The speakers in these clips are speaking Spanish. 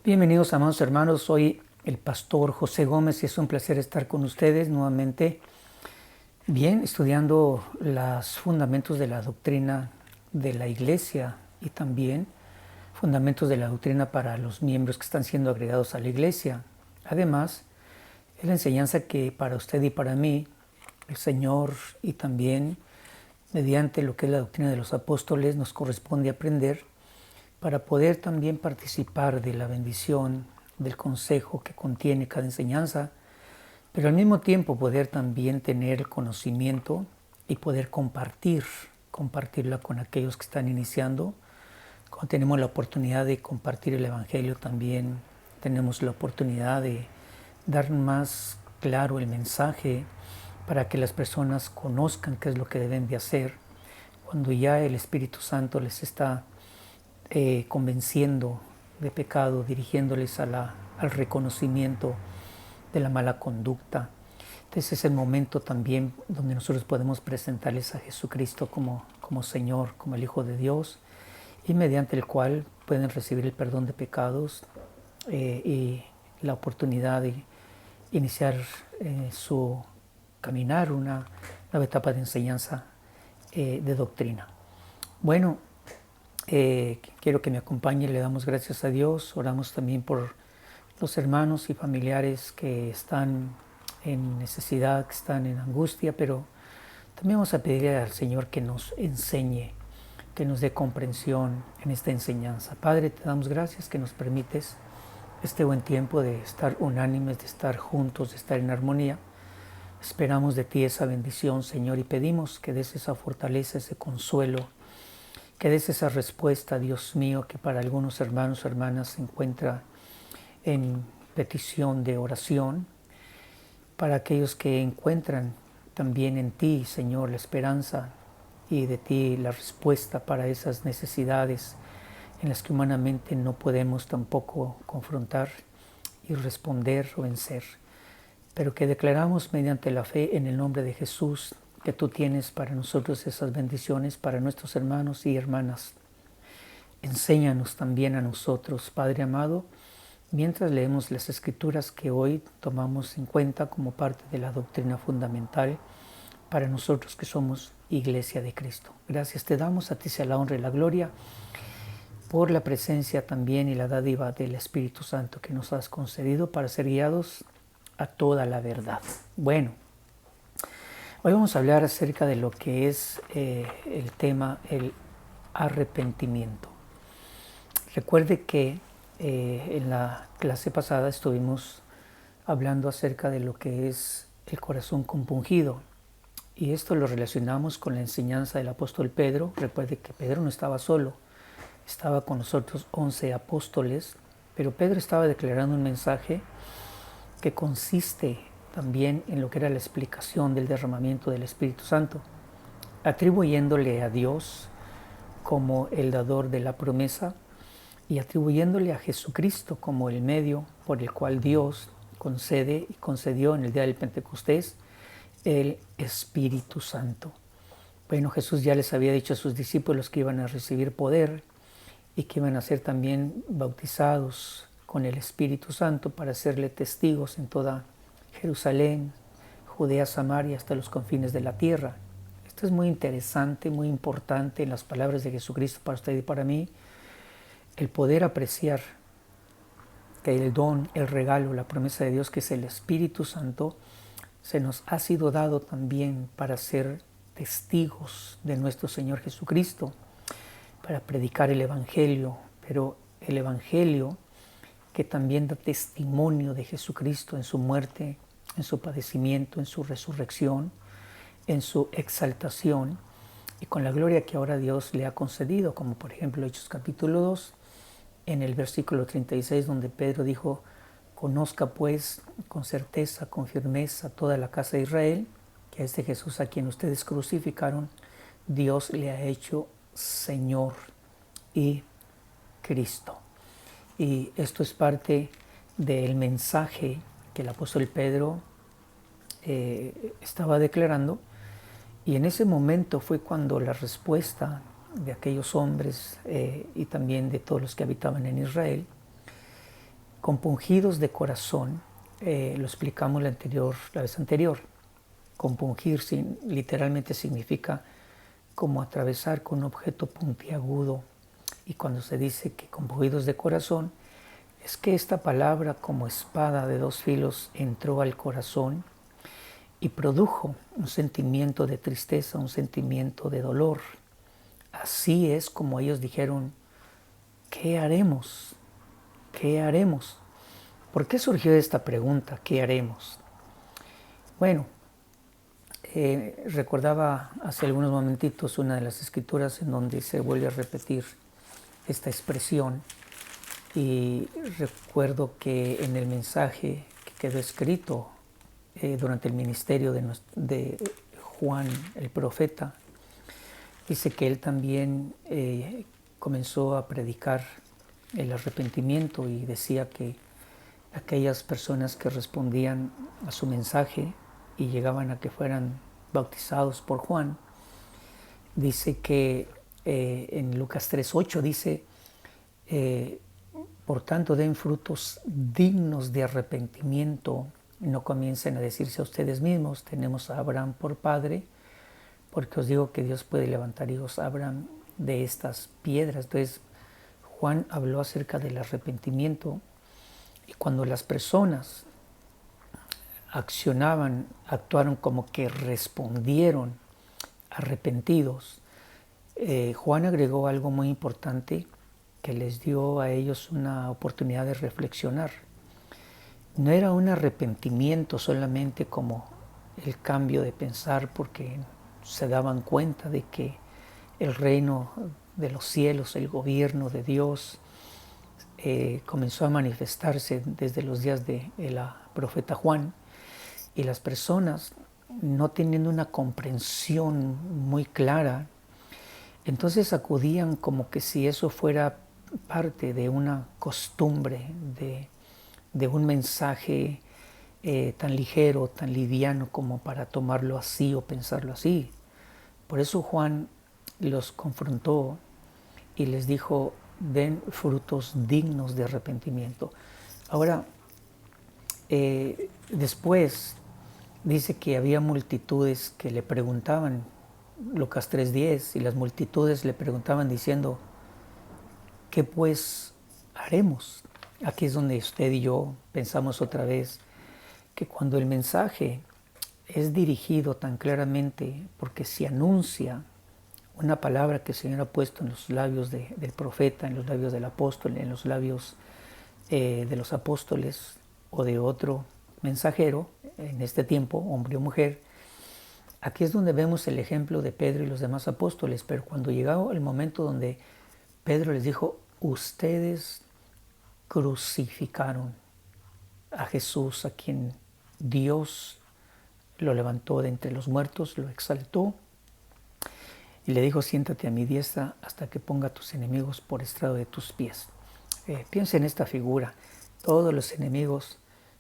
Bienvenidos, amados hermanos. Soy el pastor José Gómez y es un placer estar con ustedes nuevamente, bien, estudiando los fundamentos de la doctrina de la Iglesia y también fundamentos de la doctrina para los miembros que están siendo agregados a la Iglesia. Además, es la enseñanza que para usted y para mí, el Señor y también mediante lo que es la doctrina de los apóstoles nos corresponde aprender para poder también participar de la bendición, del consejo que contiene cada enseñanza, pero al mismo tiempo poder también tener el conocimiento y poder compartirla con aquellos que están iniciando. Cuando tenemos la oportunidad de compartir el Evangelio, también tenemos la oportunidad de dar más claro el mensaje para que las personas conozcan qué es lo que deben de hacer cuando ya el Espíritu Santo les está convenciendo de pecado, dirigiéndoles al reconocimiento de la mala conducta. Entonces es el momento también donde nosotros podemos presentarles a Jesucristo como Señor, como el Hijo de Dios, y mediante el cual pueden recibir el perdón de pecados y la oportunidad de iniciar su caminar, una nueva etapa de enseñanza de doctrina. Bueno, quiero que me acompañe, le damos gracias a Dios, oramos también por los hermanos y familiares que están en necesidad, que están en angustia, pero también vamos a pedirle al Señor que nos enseñe, que nos dé comprensión en esta enseñanza. Padre, te damos gracias que nos permites este buen tiempo de estar unánimes, de estar juntos, de estar en armonía. Esperamos de ti esa bendición, Señor, y pedimos que des esa fortaleza, ese consuelo, que des esa respuesta, Dios mío, que para algunos hermanos o hermanas se encuentra en petición de oración, para aquellos que encuentran también en ti, Señor, la esperanza y de ti la respuesta para esas necesidades en las que humanamente no podemos tampoco confrontar y responder o vencer, pero que declaramos mediante la fe en el nombre de Jesús que tú tienes para nosotros esas bendiciones, para nuestros hermanos y hermanas. Enséñanos también a nosotros, Padre amado, mientras leemos las Escrituras que hoy tomamos en cuenta como parte de la doctrina fundamental para nosotros que somos Iglesia de Cristo. Gracias te damos, a ti sea la honra y la gloria, por la presencia también y la dádiva del Espíritu Santo que nos has concedido para ser guiados a toda la verdad. Bueno, hoy vamos a hablar acerca de lo que es el tema, el arrepentimiento. Recuerde que en la clase pasada estuvimos hablando acerca de lo que es el corazón compungido, y esto lo relacionamos con la enseñanza del apóstol Pedro. Recuerde que Pedro no estaba solo, estaba con los otros 11 apóstoles, pero Pedro estaba declarando un mensaje que consiste también en lo que era la explicación del derramamiento del Espíritu Santo, atribuyéndole a Dios como el dador de la promesa y atribuyéndole a Jesucristo como el medio por el cual Dios concede y concedió en el día del Pentecostés el Espíritu Santo. Bueno, Jesús ya les había dicho a sus discípulos que iban a recibir poder y que iban a ser también bautizados con el Espíritu Santo para serle testigos en toda Jerusalén, Judea, Samaria, hasta los confines de la tierra. Esto es muy interesante, muy importante en las palabras de Jesucristo para usted y para mí, el poder apreciar que el don, el regalo, la promesa de Dios, que es el Espíritu Santo, se nos ha sido dado también para ser testigos de nuestro Señor Jesucristo, para predicar el Evangelio, pero el Evangelio que también da testimonio de Jesucristo en su muerte, en su padecimiento, en su resurrección, en su exaltación y con la gloria que ahora Dios le ha concedido, como por ejemplo Hechos capítulo 2, en el versículo 36, donde Pedro dijo: conozca pues con certeza, con firmeza toda la casa de Israel, que a este Jesús a quien ustedes crucificaron, Dios le ha hecho Señor y Cristo. Y esto es parte del mensaje que el apóstol Pedro estaba declarando, y en ese momento fue cuando la respuesta de aquellos hombres y también de todos los que habitaban en Israel Compungidos de corazón, lo explicamos la vez anterior. Compungir literalmente significa como atravesar con un objeto puntiagudo. Y cuando se dice que compungidos de corazón, es que esta palabra como espada de dos filos entró al corazón y produjo un sentimiento de tristeza, un sentimiento de dolor. Así es como ellos dijeron, ¿qué haremos? ¿Qué haremos? ¿Por qué surgió esta pregunta? ¿Qué haremos? Bueno, recordaba hace algunos momentitos una de las escrituras en donde se vuelve a repetir esta expresión, y recuerdo que en el mensaje que quedó escrito durante el ministerio de Juan el profeta, dice que él también comenzó a predicar el arrepentimiento y decía que aquellas personas que respondían a su mensaje y llegaban a que fueran bautizados por Juan, dice que en Lucas 3:8 dice, por tanto den frutos dignos de arrepentimiento, no comiencen a decirse a ustedes mismos, tenemos a Abraham por padre, porque os digo que Dios puede levantar hijos a Abraham de estas piedras. Entonces Juan habló acerca del arrepentimiento, y cuando las personas actuaron como que respondieron arrepentidos, Juan agregó algo muy importante que les dio a ellos una oportunidad de reflexionar. No era un arrepentimiento solamente como el cambio de pensar, porque se daban cuenta de que el reino de los cielos, el gobierno de Dios, comenzó a manifestarse desde los días de la profeta Juan, y las personas no teniendo una comprensión muy clara, entonces acudían como que si eso fuera parte de una costumbre, de un mensaje tan ligero, tan liviano como para tomarlo así o pensarlo así. Por eso Juan los confrontó y les dijo, den frutos dignos de arrepentimiento. Ahora, después dice que había multitudes que le preguntaban, Lucas 3:10, y las multitudes le preguntaban diciendo, ¿qué pues haremos? Aquí es donde usted y yo pensamos otra vez que cuando el mensaje es dirigido tan claramente, porque se anuncia una palabra que el Señor ha puesto en los labios del profeta, en los labios del apóstol, en los labios de los apóstoles o de otro mensajero, en este tiempo, hombre o mujer, aquí es donde vemos el ejemplo de Pedro y los demás apóstoles. Pero cuando llegó el momento donde Pedro les dijo, ustedes crucificaron a Jesús, a quien Dios lo levantó de entre los muertos, lo exaltó, y le dijo, siéntate a mi diestra hasta que ponga a tus enemigos por estrado de tus pies. Piensa en esta figura, todos los enemigos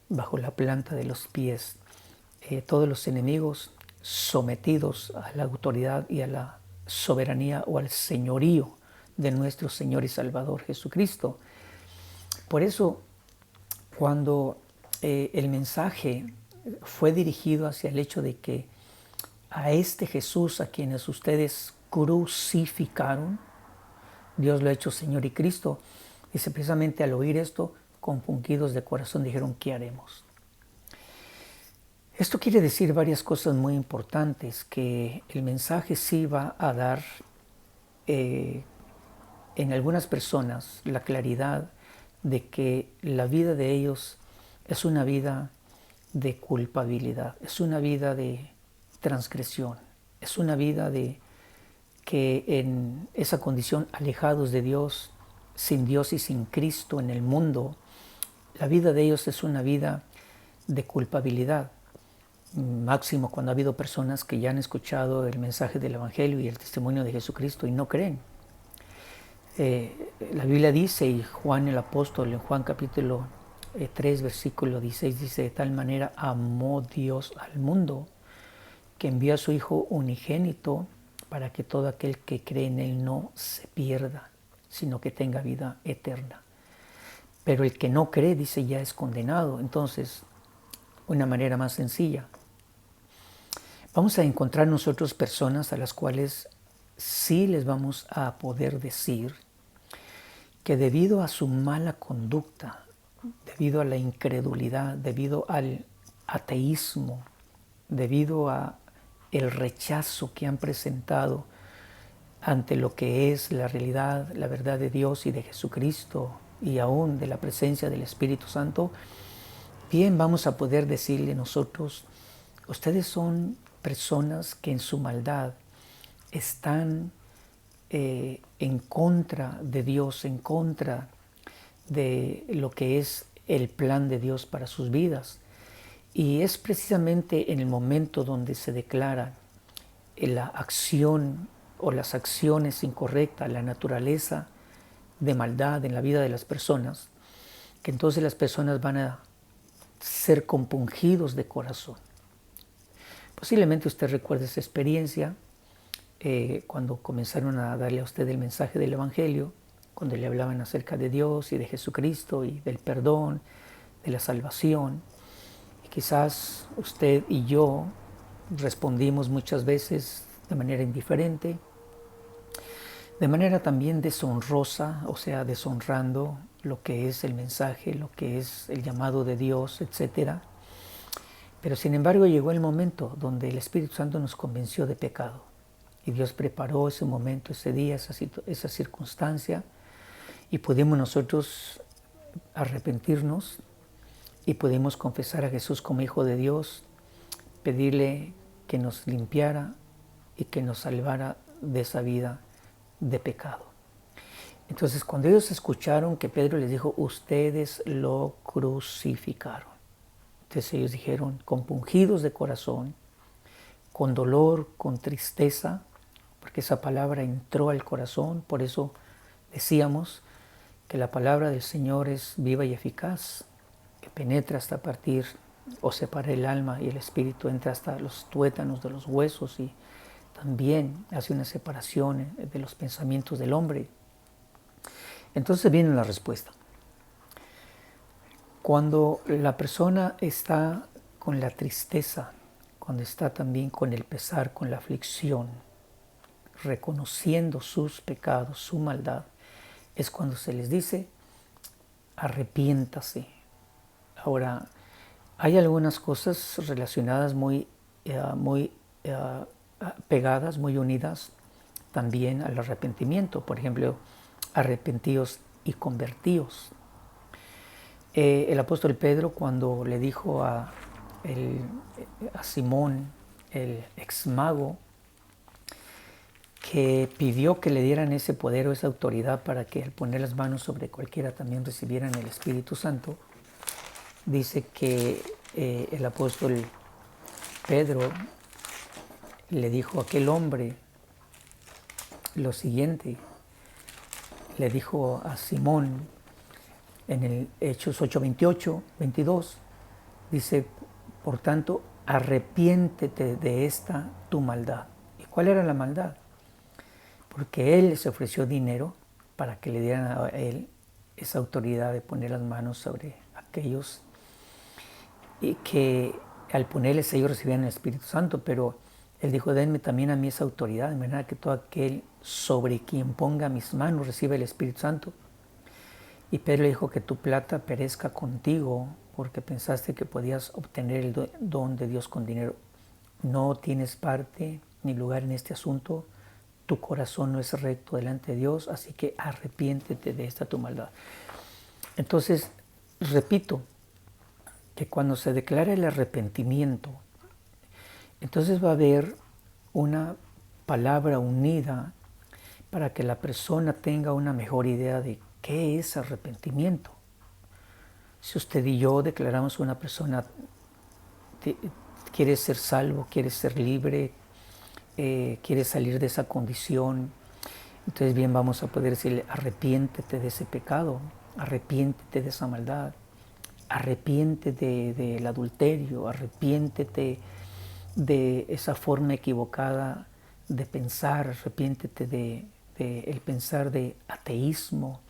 bajo la planta de los pies, todos los enemigos sometidos a la autoridad y a la soberanía o al señorío de nuestro Señor y Salvador Jesucristo. Por eso, cuando el mensaje fue dirigido hacia el hecho de que a este Jesús a quienes ustedes crucificaron, Dios lo ha hecho Señor y Cristo, dice precisamente al oír esto, compungidos de corazón dijeron, ¿qué haremos? Esto quiere decir varias cosas muy importantes, que el mensaje sí va a dar en algunas personas la claridad de que la vida de ellos es una vida de culpabilidad, es una vida de transgresión, es una vida de que en esa condición, alejados de Dios, sin Dios y sin Cristo en el mundo, la vida de ellos es una vida de culpabilidad. Máximo cuando ha habido personas que ya han escuchado el mensaje del Evangelio y el testimonio de Jesucristo y no creen. La Biblia dice, y Juan el apóstol en Juan capítulo 3 versículo 16 dice, de tal manera amó Dios al mundo que envió a su Hijo unigénito para que todo aquel que cree en Él no se pierda, sino que tenga vida eterna. Pero el que no cree, dice, ya es condenado. Entonces, una manera más sencilla. Vamos a encontrar nosotros personas a las cuales sí les vamos a poder decir que debido a su mala conducta, debido a la incredulidad, debido al ateísmo, debido a el rechazo que han presentado ante lo que es la realidad, la verdad de Dios y de Jesucristo y aún de la presencia del Espíritu Santo, bien vamos a poder decirle nosotros, ustedes son personas que en su maldad están en contra de Dios, en contra de lo que es el plan de Dios para sus vidas. Y es precisamente en el momento donde se declara la acción o las acciones incorrectas, la naturaleza de maldad en la vida de las personas, que entonces las personas van a ser compungidos de corazón. Posiblemente usted recuerde esa experiencia cuando comenzaron a darle a usted el mensaje del Evangelio, cuando le hablaban acerca de Dios y de Jesucristo y del perdón, de la salvación. Y quizás usted y yo respondimos muchas veces de manera indiferente, de manera también deshonrosa, o sea, deshonrando lo que es el mensaje, lo que es el llamado de Dios, etc. Pero sin embargo llegó el momento donde el Espíritu Santo nos convenció de pecado. Y Dios preparó ese momento, ese día, esa circunstancia, y pudimos nosotros arrepentirnos y pudimos confesar a Jesús como Hijo de Dios, pedirle que nos limpiara y que nos salvara de esa vida de pecado. Entonces, cuando ellos escucharon que Pedro les dijo, ustedes lo crucificaron. Entonces ellos dijeron, compungidos de corazón, con dolor, con tristeza, porque esa palabra entró al corazón. Por eso decíamos que la palabra del Señor es viva y eficaz, que penetra hasta partir o separar el alma y el espíritu, entra hasta los tuétanos de los huesos y también hace una separación de los pensamientos del hombre. Entonces viene la respuesta. Cuando la persona está con la tristeza, cuando está también con el pesar, con la aflicción, reconociendo sus pecados, su maldad, es cuando se les dice, arrepiéntase. Ahora, hay algunas cosas relacionadas muy pegadas, muy unidas también al arrepentimiento. Por ejemplo, arrepentíos y convertíos. El apóstol Pedro, cuando le dijo a Simón, el ex mago, que pidió que le dieran ese poder o esa autoridad para que al poner las manos sobre cualquiera también recibieran el Espíritu Santo, dice que el apóstol Pedro le dijo a aquel hombre lo siguiente, le dijo a Simón en el Hechos 8:28, 22, dice, por tanto, arrepiéntete de esta tu maldad. ¿Y cuál era la maldad? Porque él les ofreció dinero para que le dieran a él esa autoridad de poner las manos sobre aquellos y que al ponerles ellos recibían el Espíritu Santo, pero él dijo, denme también a mí esa autoridad, de manera que todo aquel sobre quien ponga mis manos recibe el Espíritu Santo. Y Pedro le dijo, que tu plata perezca contigo, porque pensaste que podías obtener el don de Dios con dinero. No tienes parte ni lugar en este asunto, tu corazón no es recto delante de Dios, así que arrepiéntete de esta tu maldad. Entonces, repito, que cuando se declara el arrepentimiento, entonces va a haber una palabra unida para que la persona tenga una mejor idea de qué es arrepentimiento. Si usted y yo declaramos a una persona quiere ser salvo, quiere ser libre, quiere salir de esa condición, entonces bien vamos a poder decirle, arrepiéntete de ese pecado, arrepiéntete de esa maldad, arrepiéntete del adulterio, arrepiéntete de esa forma equivocada de pensar, arrepiéntete de el pensar de ateísmo,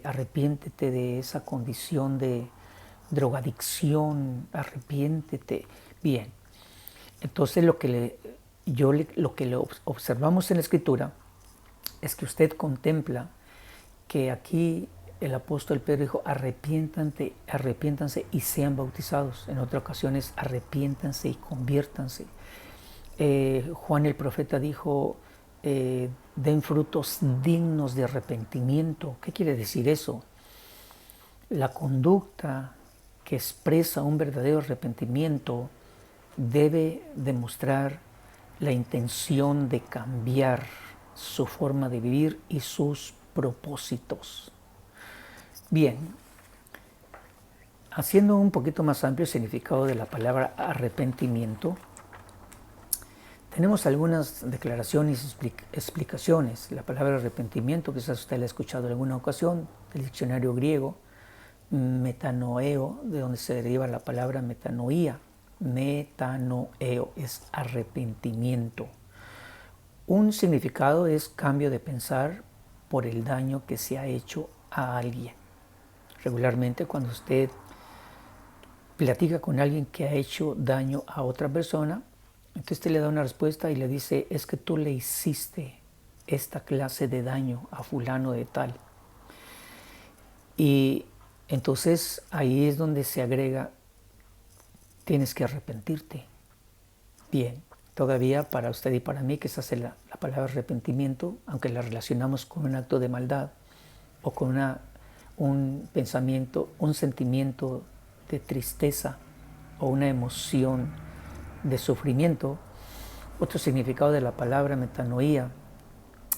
arrepiéntete de esa condición de drogadicción, arrepiéntete. Bien, entonces lo que le observamos en la Escritura es que usted contempla que aquí el apóstol Pedro dijo, arrepiéntanse y sean bautizados. En otras ocasiones, arrepiéntanse y conviértanse. Juan el profeta dijo, den frutos dignos de arrepentimiento. ¿Qué quiere decir eso? La conducta que expresa un verdadero arrepentimiento debe demostrar la intención de cambiar su forma de vivir y sus propósitos. Bien, haciendo un poquito más amplio el significado de la palabra arrepentimiento, tenemos algunas declaraciones y explicaciones. La palabra arrepentimiento, quizás usted la ha escuchado en alguna ocasión, del diccionario griego, metanoeo, de donde se deriva la palabra metanoía. Metanoeo es arrepentimiento. Un significado es cambio de pensar por el daño que se ha hecho a alguien. Regularmente cuando usted platica con alguien que ha hecho daño a otra persona, entonces usted le da una respuesta y le dice, es que tú le hiciste esta clase de daño a fulano de tal. Y entonces ahí es donde se agrega, tienes que arrepentirte. Bien, todavía para usted y para mí que se hace la palabra arrepentimiento, aunque la relacionamos con un acto de maldad o con un pensamiento, un sentimiento de tristeza o una emoción de sufrimiento. Otro significado de la palabra metanoía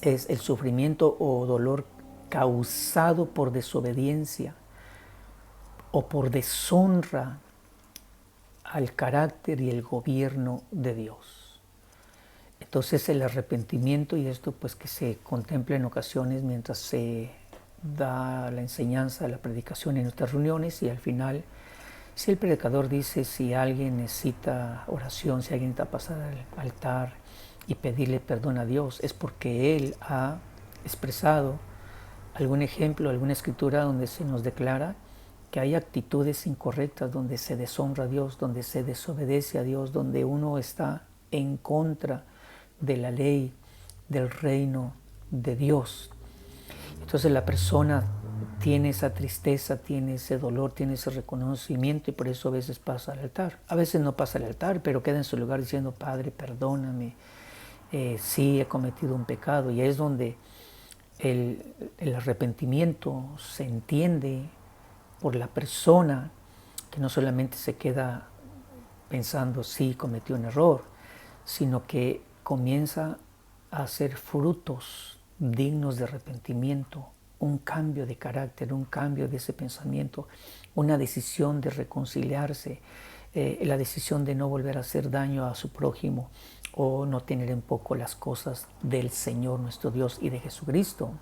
es el sufrimiento o dolor causado por desobediencia o por deshonra al carácter y el gobierno de Dios. Entonces el arrepentimiento, y esto pues que se contempla en ocasiones mientras se da la enseñanza, la predicación en nuestras reuniones, y al final, si el predicador dice, si alguien necesita oración, si alguien necesita pasar al altar y pedirle perdón a Dios, es porque Él ha expresado algún ejemplo, alguna escritura donde se nos declara que hay actitudes incorrectas, donde se deshonra a Dios, donde se desobedece a Dios, donde uno está en contra de la ley, del reino de Dios. Entonces la persona tiene esa tristeza, tiene ese dolor, tiene ese reconocimiento y por eso a veces pasa al altar. A veces no pasa al altar, pero queda en su lugar diciendo, Padre, perdóname, sí he cometido un pecado. Y es donde el arrepentimiento se entiende por la persona, que no solamente se queda pensando, sí, cometió un error, sino que comienza a hacer frutos dignos de arrepentimiento, un cambio de carácter, un cambio de ese pensamiento, una decisión de reconciliarse, la decisión de no volver a hacer daño a su prójimo o no tener en poco las cosas del Señor nuestro Dios y de Jesucristo.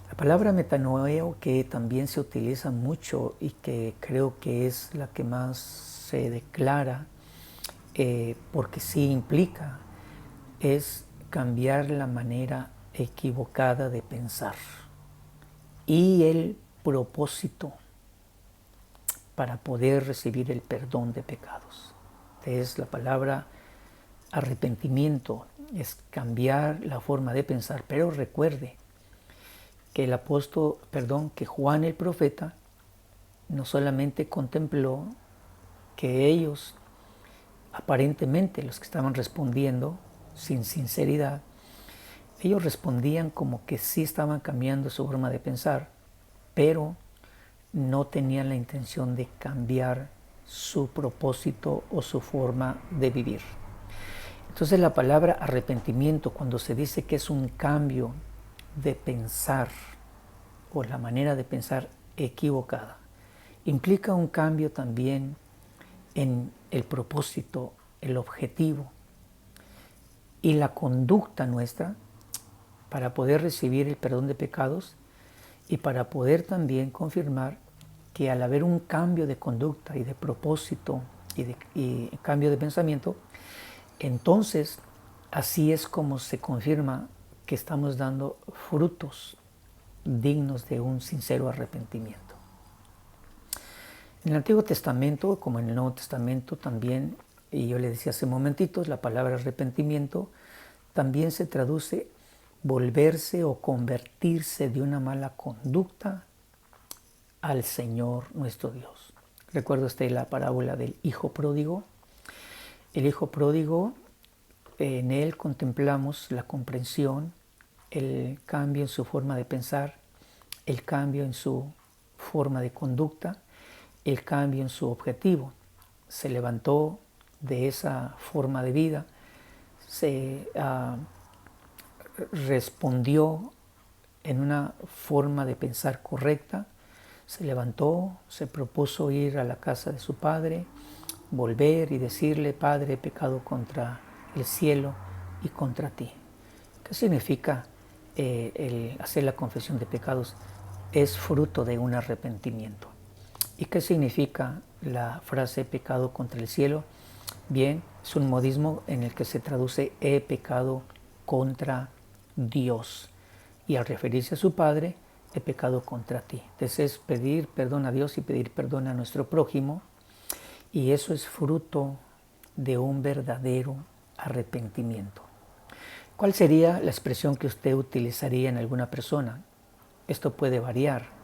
La palabra metanoeo, que también se utiliza mucho y que creo que es la que más se declara, porque sí implica, es cambiar la manera equivocada de pensar y el propósito para poder recibir el perdón de pecados. Es la palabra arrepentimiento, es cambiar la forma de pensar, pero recuerde que que Juan el profeta no solamente contempló que ellos, aparentemente los que estaban respondiendo sin sinceridad, ellos respondían como que sí estaban cambiando su forma de pensar, pero no tenían la intención de cambiar su propósito o su forma de vivir. Entonces la palabra arrepentimiento, cuando se dice que es un cambio de pensar o la manera de pensar equivocada, implica un cambio también en el propósito, el objetivo y la conducta nuestra para poder recibir el perdón de pecados y para poder también confirmar que al haber un cambio de conducta y de propósito y cambio de pensamiento, entonces así es como se confirma que estamos dando frutos dignos de un sincero arrepentimiento. En el Antiguo Testamento, como en el Nuevo Testamento también, y yo le decía hace momentitos, la palabra arrepentimiento también se traduce volverse o convertirse de una mala conducta al Señor nuestro Dios. Recuerda usted la parábola del hijo pródigo. El hijo pródigo, en él contemplamos la comprensión, el cambio en su forma de pensar, el cambio en su forma de conducta, el cambio en su objetivo. Se levantó de esa forma de vida, se respondió en una forma de pensar correcta, se levantó, se propuso ir a la casa de su padre, volver y decirle: Padre, he pecado contra el cielo y contra ti. ¿Qué significa el hacer la confesión de pecados? Es fruto de un arrepentimiento. ¿Y qué significa la frase pecado contra el cielo? Bien, es un modismo en el que se traduce he pecado contra Dios. Y al referirse a su Padre, he pecado contra ti. Entonces es pedir perdón a Dios y pedir perdón a nuestro prójimo. Y eso es fruto de un verdadero arrepentimiento. ¿Cuál sería la expresión que usted utilizaría en alguna persona? Esto puede variar.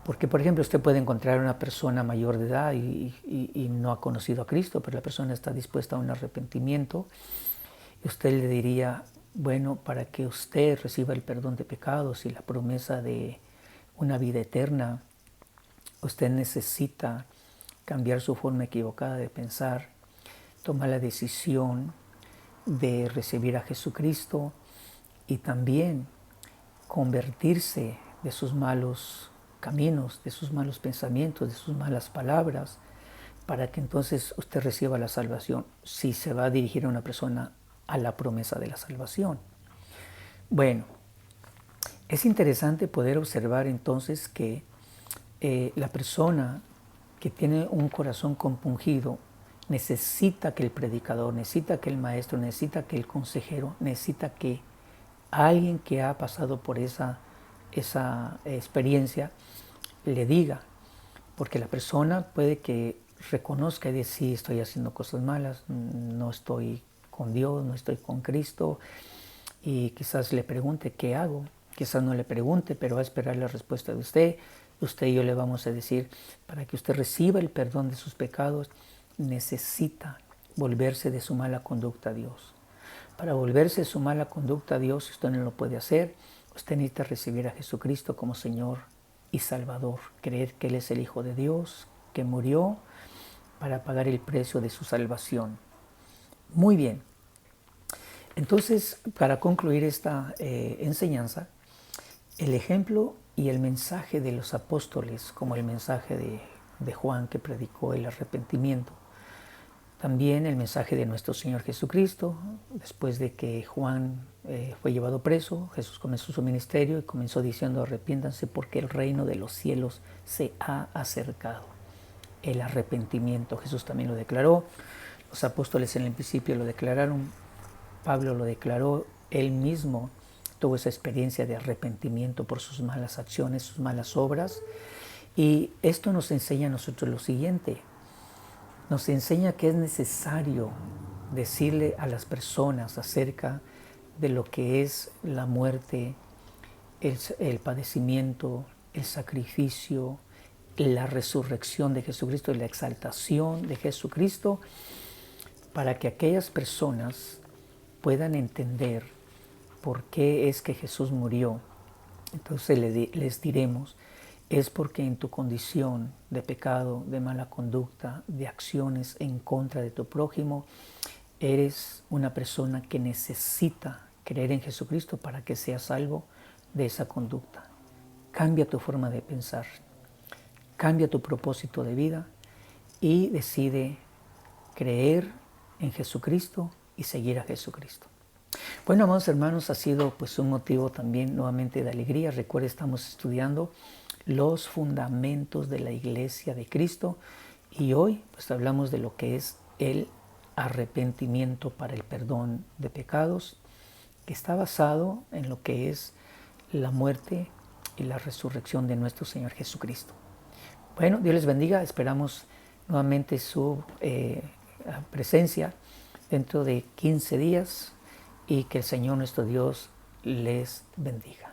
Porque, por ejemplo, usted puede encontrar a una persona mayor de edad y no ha conocido a Cristo, pero la persona está dispuesta a un arrepentimiento. Y usted le diría: bueno, para que usted reciba el perdón de pecados y la promesa de una vida eterna, usted necesita cambiar su forma equivocada de pensar, tomar la decisión de recibir a Jesucristo y también convertirse de sus malos caminos, de sus malos pensamientos, de sus malas palabras, para que entonces usted reciba la salvación, si se va a dirigir a una persona a la promesa de la salvación. Bueno, es interesante poder observar entonces que la persona que tiene un corazón compungido necesita que el predicador, necesita que el maestro, necesita que el consejero, necesita que alguien que ha pasado por esa experiencia le diga, porque la persona puede que reconozca y decir: sí, estoy haciendo cosas malas, no estoy con Dios, no estoy con Cristo, y quizás le pregunte qué hago, quizás no le pregunte, pero va a esperar la respuesta de usted. Usted y yo le vamos a decir: para que usted reciba el perdón de sus pecados, necesita volverse de su mala conducta a Dios. Para volverse de su mala conducta a Dios, si usted no lo puede hacer, usted necesita recibir a Jesucristo como Señor y Salvador, creer que Él es el Hijo de Dios, que murió para pagar el precio de su salvación. Muy bien. Entonces, para concluir esta enseñanza, el ejemplo y el mensaje de los apóstoles, como el mensaje de Juan que predicó el arrepentimiento, también el mensaje de nuestro Señor Jesucristo, después de que Juan fue llevado preso, Jesús comenzó su ministerio y comenzó diciendo: arrepiéntanse porque el reino de los cielos se ha acercado. El arrepentimiento, Jesús también lo declaró, los apóstoles en el principio lo declararon, Pablo lo declaró, él mismo tuvo esa experiencia de arrepentimiento por sus malas acciones, sus malas obras, y esto nos enseña a nosotros lo siguiente. Nos enseña que es necesario decirle a las personas acerca de lo que es la muerte, el padecimiento, el sacrificio, la resurrección de Jesucristo y la exaltación de Jesucristo, para que aquellas personas puedan entender por qué es que Jesús murió. Entonces les diremos: es porque en tu condición de pecado, de mala conducta, de acciones en contra de tu prójimo, eres una persona que necesita creer en Jesucristo para que seas salvo de esa conducta. Cambia tu forma de pensar, cambia tu propósito de vida y decide creer en Jesucristo y seguir a Jesucristo. Bueno, amados hermanos, ha sido pues un motivo también nuevamente de alegría. Recuerda, estamos estudiando los fundamentos de la Iglesia de Cristo y hoy pues hablamos de lo que es el arrepentimiento para el perdón de pecados, que está basado en lo que es la muerte, y la resurrección de nuestro Señor Jesucristo. Bueno, Dios les bendiga. Esperamos nuevamente su presencia dentro de 15 días y que el Señor nuestro Dios les bendiga.